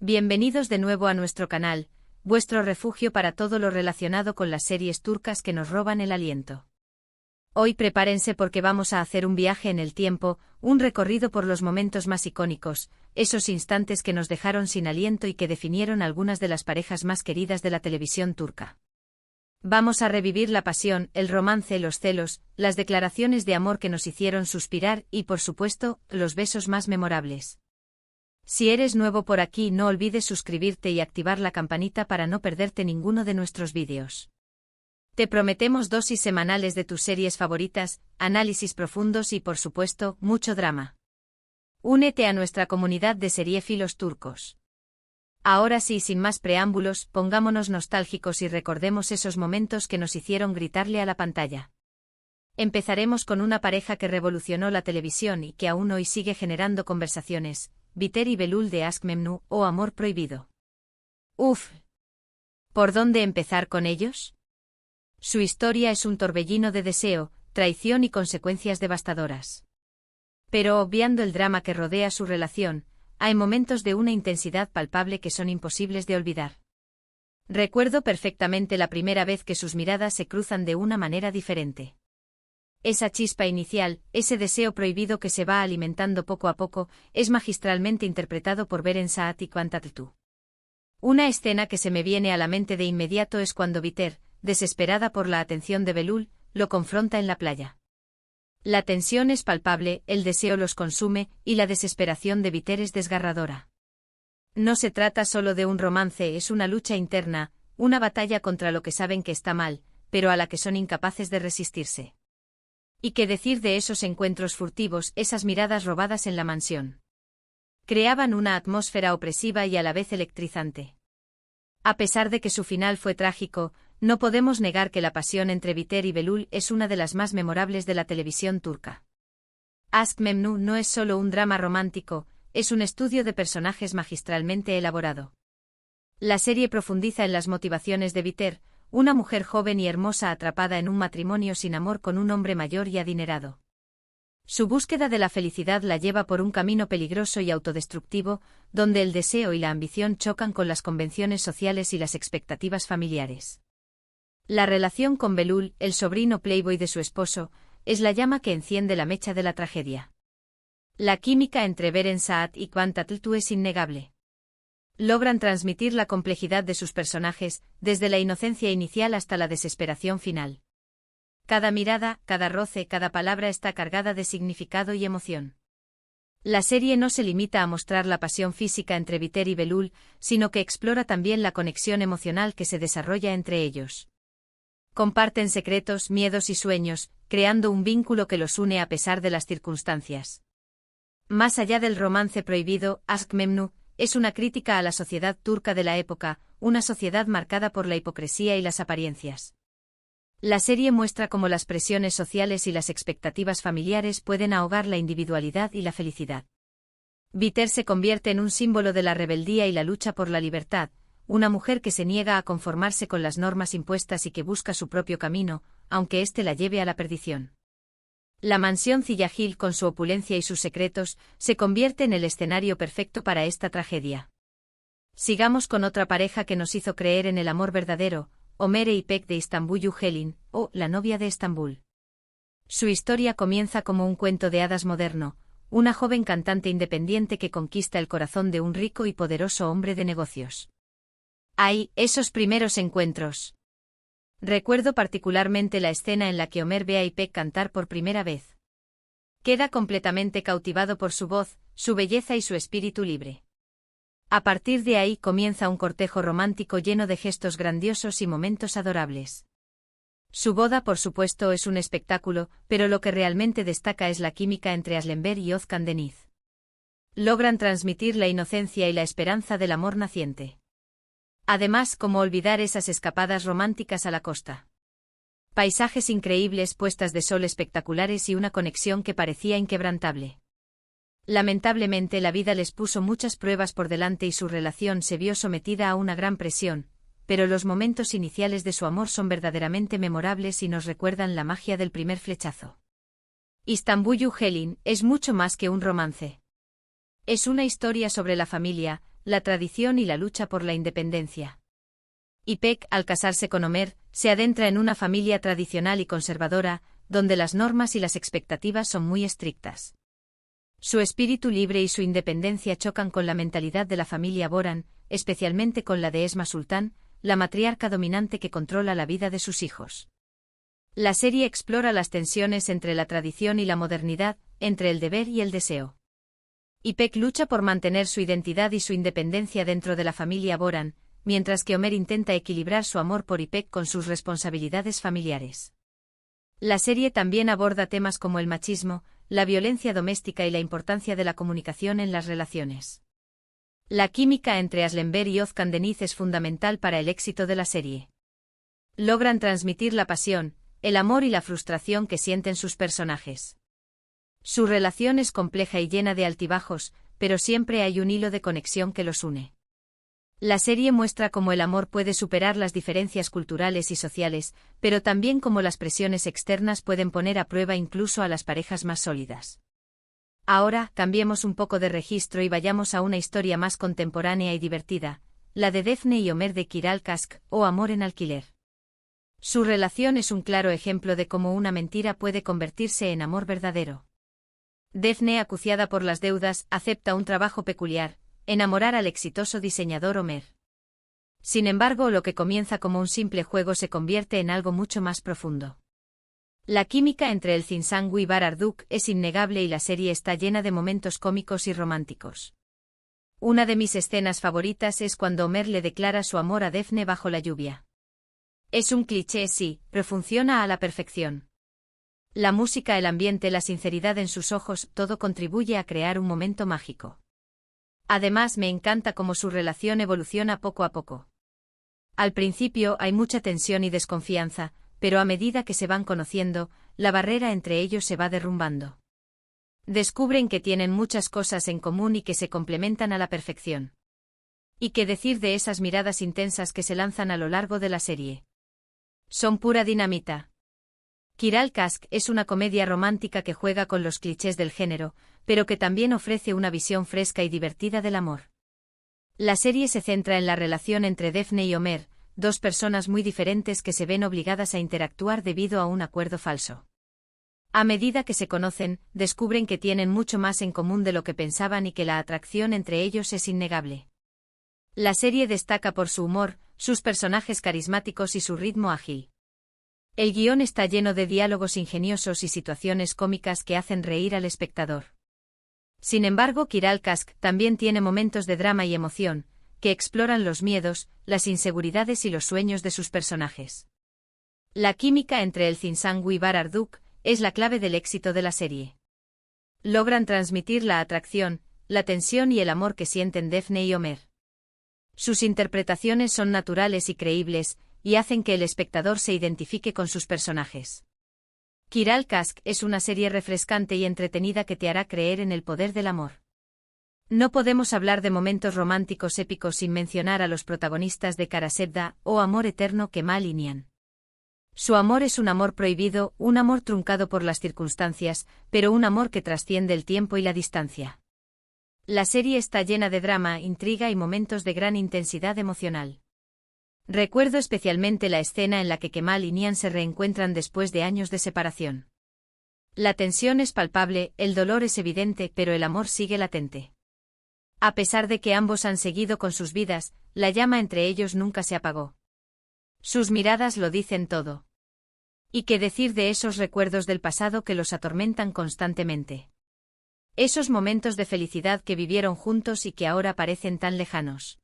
Bienvenidos de nuevo a nuestro canal, vuestro refugio para todo lo relacionado con las series turcas que nos roban el aliento. Hoy prepárense porque vamos a hacer un viaje en el tiempo, un recorrido por los momentos más icónicos, esos instantes que nos dejaron sin aliento y que definieron algunas de las parejas más queridas de la televisión turca. Vamos a revivir la pasión, el romance, los celos, las declaraciones de amor que nos hicieron suspirar y, por supuesto, los besos más memorables. Si eres nuevo por aquí, no olvides suscribirte y activar la campanita para no perderte ninguno de nuestros vídeos. Te prometemos dosis semanales de tus series favoritas, análisis profundos y, por supuesto, mucho drama. Únete a nuestra comunidad de seriéfilos turcos. Ahora sí, sin más preámbulos, pongámonos nostálgicos y recordemos esos momentos que nos hicieron gritarle a la pantalla. Empezaremos con una pareja que revolucionó la televisión y que aún hoy sigue generando conversaciones, Biter y Belul de Aşk Memnu o Amor Prohibido. Uf. ¿Por dónde empezar con ellos? Su historia es un torbellino de deseo, traición y consecuencias devastadoras. Pero obviando el drama que rodea su relación, hay momentos de una intensidad palpable que son imposibles de olvidar. Recuerdo perfectamente la primera vez que sus miradas se cruzan de una manera diferente. Esa chispa inicial, ese deseo prohibido que se va alimentando poco a poco, es magistralmente interpretado por Beren Saat y Kaan Tatlıtuğ. Una escena que se me viene a la mente de inmediato es cuando Biter, desesperada por la atención de Belul, lo confronta en la playa. La tensión es palpable, el deseo los consume, y la desesperación de Biter es desgarradora. No se trata solo de un romance, es una lucha interna, una batalla contra lo que saben que está mal, pero a la que son incapaces de resistirse. ¿Y qué decir de esos encuentros furtivos, esas miradas robadas en la mansión? Creaban una atmósfera opresiva y a la vez electrizante. A pesar de que su final fue trágico, no podemos negar que la pasión entre Biter y Belul es una de las más memorables de la televisión turca. Aşk Memnu no es solo un drama romántico, es un estudio de personajes magistralmente elaborado. La serie profundiza en las motivaciones de Biter, una mujer joven y hermosa atrapada en un matrimonio sin amor con un hombre mayor y adinerado. Su búsqueda de la felicidad la lleva por un camino peligroso y autodestructivo, donde el deseo y la ambición chocan con las convenciones sociales y las expectativas familiares. La relación con Belul, el sobrino playboy de su esposo, es la llama que enciende la mecha de la tragedia. La química entre Beren Saat y Kaan Tatlıtuğ es innegable. Logran transmitir la complejidad de sus personajes, desde la inocencia inicial hasta la desesperación final. Cada mirada, cada roce, cada palabra está cargada de significado y emoción. La serie no se limita a mostrar la pasión física entre Biter y Belul, sino que explora también la conexión emocional que se desarrolla entre ellos. Comparten secretos, miedos y sueños, creando un vínculo que los une a pesar de las circunstancias. Más allá del romance prohibido, Aşk Memnu es una crítica a la sociedad turca de la época, una sociedad marcada por la hipocresía y las apariencias. La serie muestra cómo las presiones sociales y las expectativas familiares pueden ahogar la individualidad y la felicidad. Biter se convierte en un símbolo de la rebeldía y la lucha por la libertad, una mujer que se niega a conformarse con las normas impuestas y que busca su propio camino, aunque éste la lleve a la perdición. La mansión Ziyagil, con su opulencia y sus secretos, se convierte en el escenario perfecto para esta tragedia. Sigamos con otra pareja que nos hizo creer en el amor verdadero, Ömer e İpek de İstanbul Helin, o La novia de Estambul. Su historia comienza como un cuento de hadas moderno, una joven cantante independiente que conquista el corazón de un rico y poderoso hombre de negocios. ¡Ay, esos primeros encuentros! Recuerdo particularmente la escena en la que Ömer ve a İpek cantar por primera vez. Queda completamente cautivado por su voz, su belleza y su espíritu libre. A partir de ahí comienza un cortejo romántico lleno de gestos grandiosos y momentos adorables. Su boda, por supuesto, es un espectáculo, pero lo que realmente destaca es la química entre Aslenber y Özkan Deniz. Logran transmitir la inocencia y la esperanza del amor naciente. Además, ¿cómo olvidar esas escapadas románticas a la costa? Paisajes increíbles, puestas de sol espectaculares y una conexión que parecía inquebrantable. Lamentablemente la vida les puso muchas pruebas por delante y su relación se vio sometida a una gran presión, pero los momentos iniciales de su amor son verdaderamente memorables y nos recuerdan la magia del primer flechazo. İstanbul Helin es mucho más que un romance. Es una historia sobre la familia, la tradición y la lucha por la independencia. Ipek, al casarse con Homer, se adentra en una familia tradicional y conservadora, donde las normas y las expectativas son muy estrictas. Su espíritu libre y su independencia chocan con la mentalidad de la familia Boran, especialmente con la de Esma Sultán, la matriarca dominante que controla la vida de sus hijos. La serie explora las tensiones entre la tradición y la modernidad, entre el deber y el deseo. Ipek lucha por mantener su identidad y su independencia dentro de la familia Boran, mientras que Homer intenta equilibrar su amor por Ipek con sus responsabilidades familiares. La serie también aborda temas como el machismo, la violencia doméstica y la importancia de la comunicación en las relaciones. La química entre Aslenberg y Özkan Deniz es fundamental para el éxito de la serie. Logran transmitir la pasión, el amor y la frustración que sienten sus personajes. Su relación es compleja y llena de altibajos, pero siempre hay un hilo de conexión que los une. La serie muestra cómo el amor puede superar las diferencias culturales y sociales, pero también cómo las presiones externas pueden poner a prueba incluso a las parejas más sólidas. Ahora, cambiemos un poco de registro y vayamos a una historia más contemporánea y divertida, la de Daphne y Homer de Kiral Kask, o Amor en alquiler. Su relación es un claro ejemplo de cómo una mentira puede convertirse en amor verdadero. Daphne, acuciada por las deudas, acepta un trabajo peculiar: enamorar al exitoso diseñador Homer. Sin embargo, lo que comienza como un simple juego se convierte en algo mucho más profundo. La química entre el Zinsangu y Bar Arduk es innegable y la serie está llena de momentos cómicos y románticos. Una de mis escenas favoritas es cuando Homer le declara su amor a Daphne bajo la lluvia. Es un cliché, sí, pero funciona a la perfección. La música, el ambiente, la sinceridad en sus ojos, todo contribuye a crear un momento mágico. Además, me encanta cómo su relación evoluciona poco a poco. Al principio hay mucha tensión y desconfianza, pero a medida que se van conociendo, la barrera entre ellos se va derrumbando. Descubren que tienen muchas cosas en común y que se complementan a la perfección. ¿Y qué decir de esas miradas intensas que se lanzan a lo largo de la serie? Son pura dinamita. Kiral Kask es una comedia romántica que juega con los clichés del género, pero que también ofrece una visión fresca y divertida del amor. La serie se centra en la relación entre Daphne y Homer, dos personas muy diferentes que se ven obligadas a interactuar debido a un acuerdo falso. A medida que se conocen, descubren que tienen mucho más en común de lo que pensaban y que la atracción entre ellos es innegable. La serie destaca por su humor, sus personajes carismáticos y su ritmo ágil. El guión está lleno de diálogos ingeniosos y situaciones cómicas que hacen reír al espectador. Sin embargo, Kiral Kask también tiene momentos de drama y emoción, que exploran los miedos, las inseguridades y los sueños de sus personajes. La química entre el Zinsangu y Bar Arduk es la clave del éxito de la serie. Logran transmitir la atracción, la tensión y el amor que sienten Daphne y Homer. Sus interpretaciones son naturales y creíbles, y hacen que el espectador se identifique con sus personajes. Kiral Kask es una serie refrescante y entretenida que te hará creer en el poder del amor. No podemos hablar de momentos románticos épicos sin mencionar a los protagonistas de Karasebda, o Amor eterno, Kemal y Nian. Su amor es un amor prohibido, un amor truncado por las circunstancias, pero un amor que trasciende el tiempo y la distancia. La serie está llena de drama, intriga y momentos de gran intensidad emocional. Recuerdo especialmente la escena en la que Kemal y Nian se reencuentran después de años de separación. La tensión es palpable, el dolor es evidente, pero el amor sigue latente. A pesar de que ambos han seguido con sus vidas, la llama entre ellos nunca se apagó. Sus miradas lo dicen todo. ¿Y qué decir de esos recuerdos del pasado que los atormentan constantemente? Esos momentos de felicidad que vivieron juntos y que ahora parecen tan lejanos.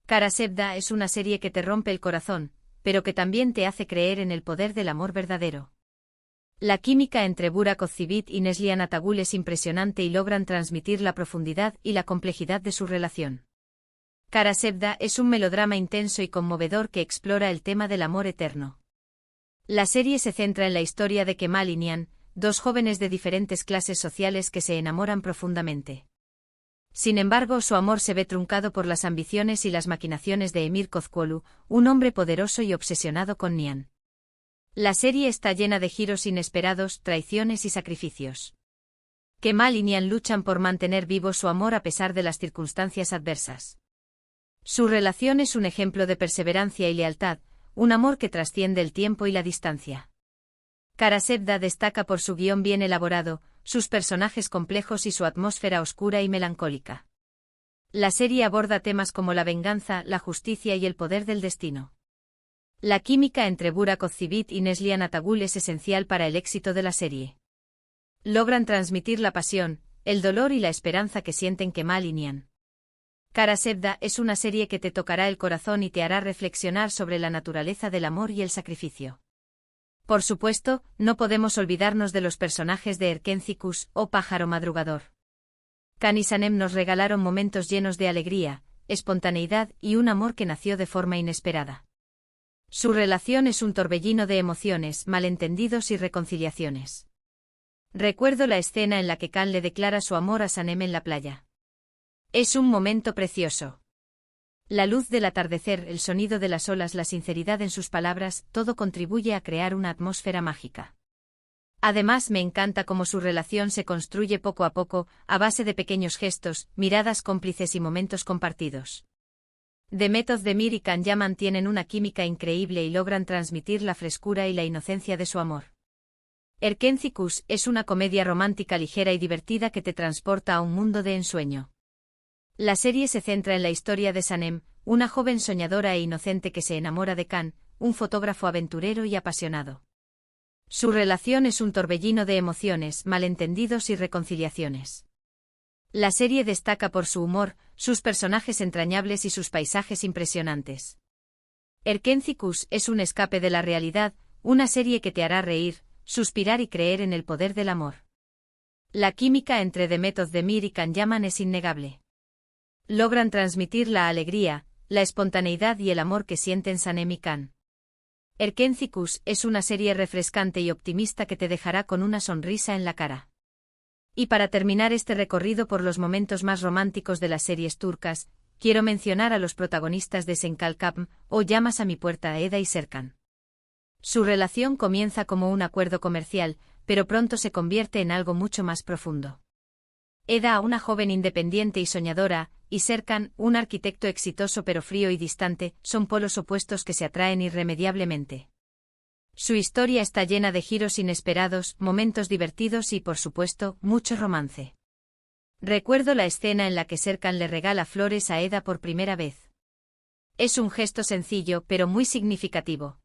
Karasebda es una serie que te rompe el corazón, pero que también te hace creer en el poder del amor verdadero. La química entre Burak Ozcivit y Neslihan Atagul es impresionante y logran transmitir la profundidad y la complejidad de su relación. Karasebda es un melodrama intenso y conmovedor que explora el tema del amor eterno. La serie se centra en la historia de Kemal y Nian, dos jóvenes de diferentes clases sociales que se enamoran profundamente. Sin embargo, su amor se ve truncado por las ambiciones y las maquinaciones de Emir Kozkuolu, un hombre poderoso y obsesionado con Nian. La serie está llena de giros inesperados, traiciones y sacrificios. Kemal y Nihan luchan por mantener vivo su amor a pesar de las circunstancias adversas. Su relación es un ejemplo de perseverancia y lealtad, un amor que trasciende el tiempo y la distancia. Karasevda destaca por su guión bien elaborado, sus personajes complejos y su atmósfera oscura y melancólica. La serie aborda temas como la venganza, la justicia y el poder del destino. La química entre Burak Ozcivit y Neslihan Atagul es esencial para el éxito de la serie. Logran transmitir la pasión, el dolor y la esperanza que sienten Kemal y Nihan. Karasevda es una serie que te tocará el corazón y te hará reflexionar sobre la naturaleza del amor y el sacrificio. Por supuesto, no podemos olvidarnos de los personajes de Erkencikus, o pájaro madrugador. Can y Sanem nos regalaron momentos llenos de alegría, espontaneidad y un amor que nació de forma inesperada. Su relación es un torbellino de emociones, malentendidos y reconciliaciones. Recuerdo la escena en la que Can le declara su amor a Sanem en la playa. Es un momento precioso. La luz del atardecer, el sonido de las olas, la sinceridad en sus palabras, todo contribuye a crear una atmósfera mágica. Además, me encanta cómo su relación se construye poco a poco, a base de pequeños gestos, miradas cómplices y momentos compartidos. Demet Özdemir y Can Yaman tienen una química increíble y logran transmitir la frescura y la inocencia de su amor. Erkencikus es una comedia romántica ligera y divertida que te transporta a un mundo de ensueño. La serie se centra en la historia de Sanem, una joven soñadora e inocente que se enamora de Can, un fotógrafo aventurero y apasionado. Su relación es un torbellino de emociones, malentendidos y reconciliaciones. La serie destaca por su humor, sus personajes entrañables y sus paisajes impresionantes. Erkencikus es un escape de la realidad, una serie que te hará reír, suspirar y creer en el poder del amor. La química entre Demet Özdemir y Can Yaman es innegable. Logran transmitir la alegría, la espontaneidad y el amor que sienten Sanem y Can. Erkencikus es una serie refrescante y optimista que te dejará con una sonrisa en la cara. Y para terminar este recorrido por los momentos más románticos de las series turcas, quiero mencionar a los protagonistas de Sen Kalkapm, o Llamas a mi puerta, Eda y Serkan. Su relación comienza como un acuerdo comercial, pero pronto se convierte en algo mucho más profundo. Eda, una joven independiente y soñadora, y Serkan, un arquitecto exitoso pero frío y distante, son polos opuestos que se atraen irremediablemente. Su historia está llena de giros inesperados, momentos divertidos y, por supuesto, mucho romance. Recuerdo la escena en la que Serkan le regala flores a Eda por primera vez. Es un gesto sencillo pero muy significativo.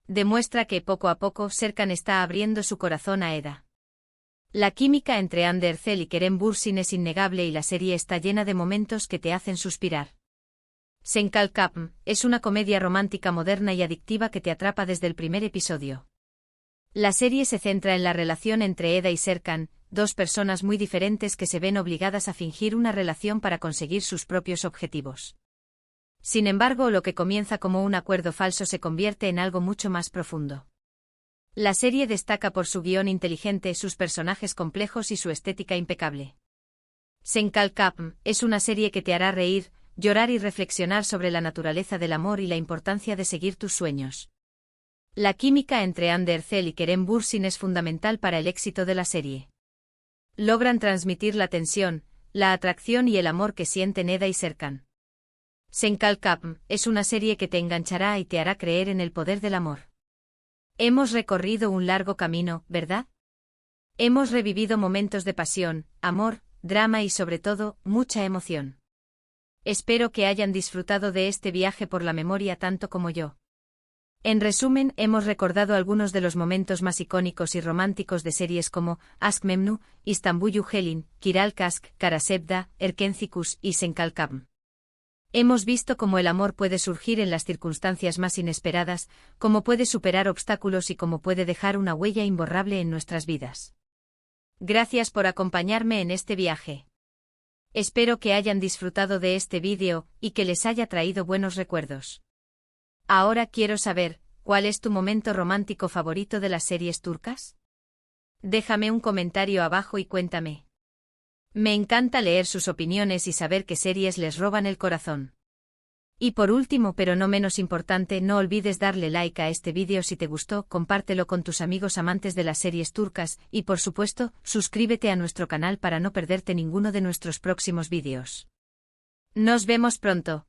Demuestra que poco a poco Serkan está abriendo su corazón a Eda. La química entre Hande Erçel y Kerem Bürsin es innegable y la serie está llena de momentos que te hacen suspirar. Sen Kalkapm es una comedia romántica moderna y adictiva que te atrapa desde el primer episodio. La serie se centra en la relación entre Eda y Serkan, dos personas muy diferentes que se ven obligadas a fingir una relación para conseguir sus propios objetivos. Sin embargo, lo que comienza como un acuerdo falso se convierte en algo mucho más profundo. La serie destaca por su guión inteligente, sus personajes complejos y su estética impecable. Sen Kalkapm es una serie que te hará reír, llorar y reflexionar sobre la naturaleza del amor y la importancia de seguir tus sueños. La química entre Hande Erçel y Kerem Bürsin es fundamental para el éxito de la serie. Logran transmitir la tensión, la atracción y el amor que sienten Eda y Serkan. Sen Kalkapm es una serie que te enganchará y te hará creer en el poder del amor. Hemos recorrido un largo camino, ¿verdad? Hemos revivido momentos de pasión, amor, drama y sobre todo, mucha emoción. Espero que hayan disfrutado de este viaje por la memoria tanto como yo. En resumen, hemos recordado algunos de los momentos más icónicos y románticos de series como Aşk Memnu, İstanbul Yuhelin, Kiral Kask, Karasevda, Erkencikus y Sen Kalkapm. Hemos visto cómo el amor puede surgir en las circunstancias más inesperadas, cómo puede superar obstáculos y cómo puede dejar una huella imborrable en nuestras vidas. Gracias por acompañarme en este viaje. Espero que hayan disfrutado de este vídeo y que les haya traído buenos recuerdos. Ahora quiero saber, ¿cuál es tu momento romántico favorito de las series turcas? Déjame un comentario abajo y cuéntame. Me encanta leer sus opiniones y saber qué series les roban el corazón. Y por último pero no menos importante, no olvides darle like a este vídeo si te gustó, compártelo con tus amigos amantes de las series turcas, y por supuesto, suscríbete a nuestro canal para no perderte ninguno de nuestros próximos vídeos. Nos vemos pronto.